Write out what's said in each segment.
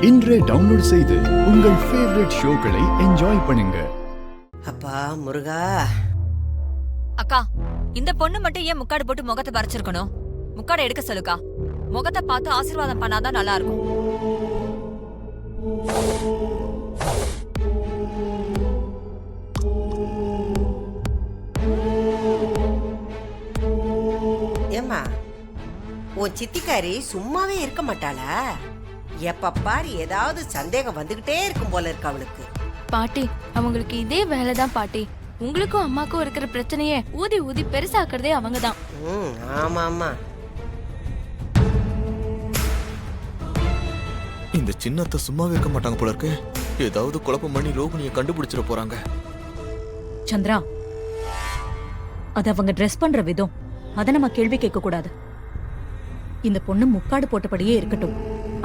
இன்றே டவுன்லோட் செய்து உங்கள் ஃபேவரட் ஷோக்களை என்ஜாய் பண்ணுங்க. அப்பா முருகா. அக்கா, இந்த பொண்ணு மட்டும் ஏன் முக்காடு போட்டு முகத்தை பறிச்சிருக்கணும்? முக்காடை எடுக்க சொல்லுக்கா. முகத்தை பார்த்து ஆசீர்வாதம் பண்ணாதான் நல்லா இருக்கும். ஏம்மா, உன் சித்திக்காரி சும்மாவே இருக்க மாட்டாளா? எப்ப பாரு ஏதாவது சந்தேகம் வந்துகிட்டே இருக்கும் போல இருக்கு அவளுக்கு. பாட்டி, அவங்களுக்கு இதே வேலைதான் பாட்டி. உங்களுக்கும் அம்மாக்கும் இருக்கிற பிரச்சனைய ஊதி ஊதி பெருசாக்குறதே அவங்கதான். ஆமா ஆமா. இந்த சின்னத்தை சும்மாவே இருக்க மாட்டாங்க போல இருக்கு. ஏதாவது குழப்பம் பண்ணி ரோகிணியை கண்டுபிடிச்சிட போறாங்க. சந்திரா, அது அவங்க ட்ரெஸ் பண்ற விதம், அத நம்ம கேள்வி கேட்க கூடாது. இந்த பொண்ணு முக்காடு போட்டபடியே இருக்கட்டும்,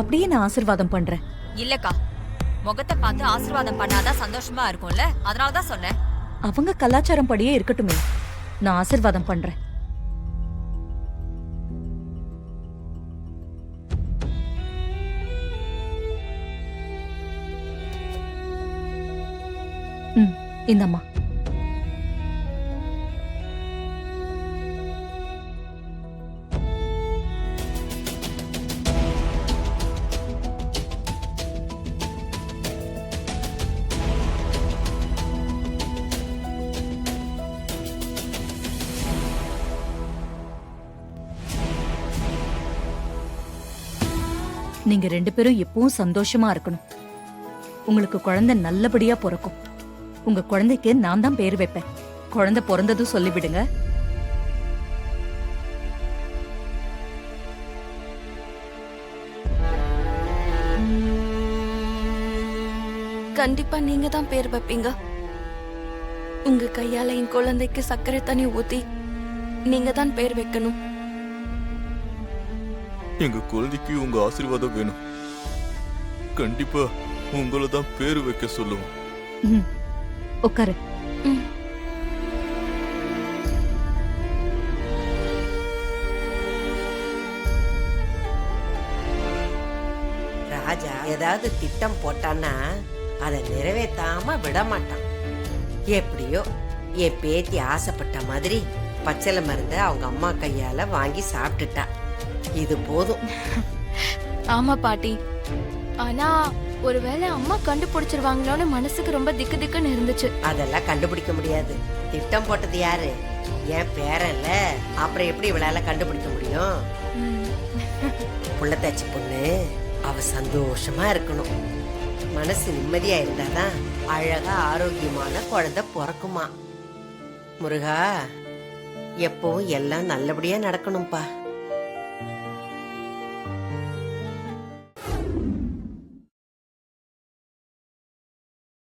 அப்படியே நான் ஆசீர்வாதம் பண்றேன். இல்லக்கா, முகத்தை பார்த்து ஆசீர்வாதம் பண்ணாதான் சந்தோஷமா இருக்கும்ல, அதனாலதான் சொன்னேன். அவங்க கலாச்சாரம் படியே இருக்கட்டுமே, நான் ஆசீர்வாதம் பண்றேன். இந்தம்மா. நீங்க ரெண்டு பேரும் எப்பவும் சந்தோஷமா இருக்கணும். உங்களுக்கு குழந்தை நல்லபடியா பிறக்கும். உங்க குழந்தைக்கு நான் தான் பேர் வைப்பேன். குழந்தை பிறந்ததும் சொல்லிவிடுங்க. கண்டிப்பா நீங்க தான் பேர் வைப்பீங்க. உங்க கையால என் குழந்தைக்கு சர்க்கரை தண்ணி ஊத்தி நீங்க தான் பேர் வைக்கணும். எங்க குழந்தைக்கு உங்க ஆசீர்வாதம் வேணும். கண்டிப்பா உங்களை தான் பேரு வைக்க சொல்லுவோம். உட்காரு. ராஜா ஏதாவது திட்டம் போட்டான்னா அதை நிறைவேற்றாம விட மாட்டான். எப்படியோ என் பேத்தி ஆசைப்பட்ட மாதிரி பச்சளை மருந்த அவங்க அம்மா கையால வாங்கி சாப்பிட்டுட்டா. இது போதும். ஆமா பாட்டி, ஆனா ஒருவேளை அம்மா கண்டுபிடிச்சிருவாங்களோன்னு மனசுக்கு ரொம்ப திக்கு திக்குன்னு இருந்துச்சு. அதெல்லாம் கண்டுபிடிக்க முடியாது. திட்டம் போட்டது யாரு? என் பேரன்ல. அப்புறம் எப்படி இவளால கண்டுபிடிக்க முடியும்? புள்ளத்தாச்சி பொண்ணு அவ சந்தோஷமா இருக்கணும். மனசு நிம்மதியா இருந்தாதான் அழகா ஆரோக்கியமான குழந்தை பிறக்குமா. முருகா, எப்பவும் எல்லாம் நல்லபடியா நடக்கணும்பா.